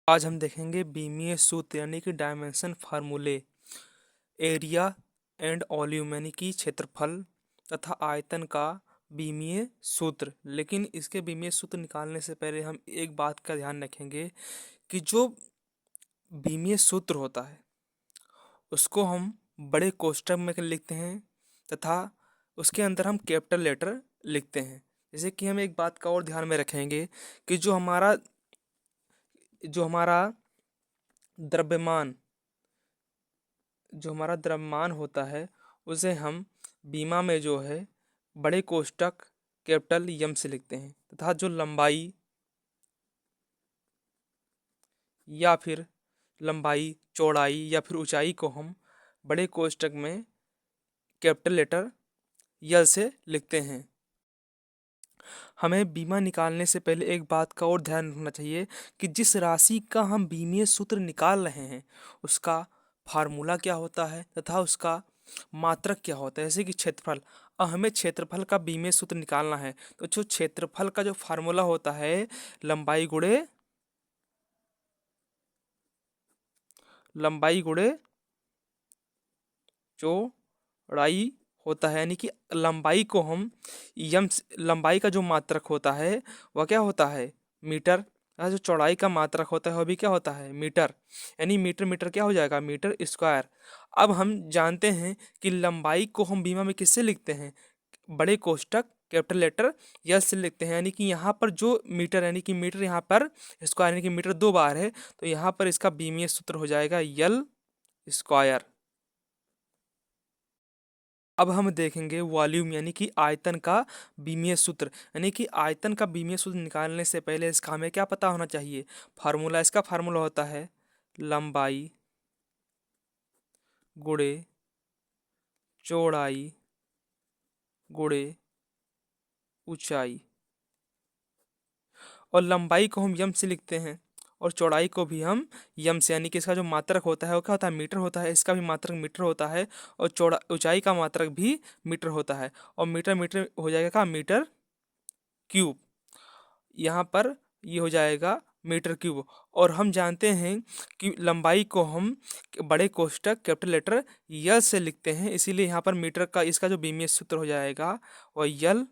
आज हम देखेंगे बीमीय सूत्र यानी कि डायमेंशन फार्मूले। एरिया एंड वॉल्यूम यानी कि क्षेत्रफल तथा आयतन का बीमीय सूत्र। लेकिन इसके बीमीय सूत्र निकालने से पहले हम एक बात का ध्यान रखेंगे कि जो बीमीय सूत्र होता है उसको हम बड़े कोष्ठक में लिखते हैं तथा उसके अंदर हम कैपिटल लेटर लिखते हैं। जैसे कि हम एक बात का और ध्यान में रखेंगे कि जो हमारा द्रव्यमान जो हमारा द्रव्यमान होता है उसे हम बीमा में जो है बड़े कोष्ठक कैपिटल यम से लिखते हैं तथा जो लंबाई या फिर लंबाई चौड़ाई या फिर ऊंचाई को हम बड़े कोष्ठक में कैपिटल लेटर यल से लिखते हैं। हमें बीमा निकालने से पहले एक बात का और ध्यान रखना चाहिए कि जिस राशि का हम बीमीय सूत्र निकाल रहे हैं उसका फार्मूला क्या होता है तथा उसका मात्रक क्या होता है। जैसे कि क्षेत्रफल, अब हमें क्षेत्रफल का बीमीय सूत्र निकालना है तो जो क्षेत्रफल का जो फार्मूला होता है लंबाई गुणे चौड़ाई होता है। यानी कि लंबाई को हम लंबाई का जो मात्रक होता है वह क्या होता है, मीटर। तथा जो चौड़ाई का मात्रक होता है वह भी क्या होता है, मीटर। यानी मीटर मीटर क्या हो जाएगा, मीटर स्क्वायर। अब हम जानते हैं कि लंबाई को हम बीमा में किससे लिखते हैं, बड़े कोष्ठक कैपिटल लेटर यल से लिखते हैं। यानी कि यहाँ पर जो मीटर यानी कि मीटर यहाँ पर स्क्वायर यानी कि मीटर दो बार है तो यहाँ पर इसका बीमीय सूत्र हो जाएगा यल स्क्वायर। अब हम देखेंगे वॉल्यूम यानी कि आयतन का बीमीय सूत्र। यानी कि आयतन का बीमीय सूत्र निकालने से पहले इसका हमें क्या पता होना चाहिए, फार्मूला। इसका फार्मूला होता है लंबाई गुणे चौड़ाई गुणे ऊंचाई। और लंबाई को हम यम से लिखते हैं और चौड़ाई को भी हम यम से। यानी कि इसका जो मात्रक होता है वो क्या होता है, मीटर होता है। इसका भी मात्रक मीटर होता है और चौड़ा ऊंचाई का मात्रक भी मीटर होता है। और मीटर मीटर हो जाएगा क्या, मीटर क्यूब। यहाँ पर ये हो जाएगा मीटर क्यूब। और हम जानते हैं कि लंबाई को हम बड़े कोष्ठक कैपिटल लेटर यल से लिखते हैं, इसीलिए यहाँ पर मीटर का इसका जो बीमीय सूत्र हो जाएगा वह यल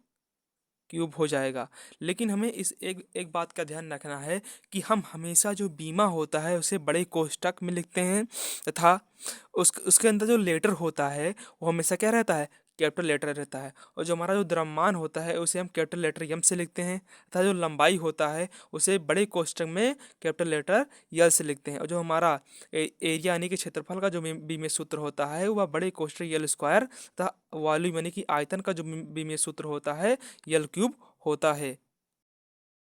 क्यूब हो जाएगा। लेकिन हमें इस एक एक बात का ध्यान रखना है कि हम हमेशा जो बीमा होता है उसे बड़े कोष्ठक में लिखते हैं तथा उसके अंदर जो लेटर होता है वो हमेशा क्या रहता है, कैपिटल लेटर रहता है। और जो हमारा जो द्रव्यमान होता है उसे हम कैपिटल लेटर यम से लिखते हैं तथा जो लंबाई होता है उसे बड़े कोष्ठक में कैपिटल लेटर यल से लिखते हैं। और जो हमारा एरिया यानी कि क्षेत्रफल का जो बीमीय सूत्र होता है वह बड़े कोष्ठक यल स्क्वायर तथा वॉल्यूम यानी कि आयतन का जो बीमीय सूत्र होता है यल क्यूब होता है।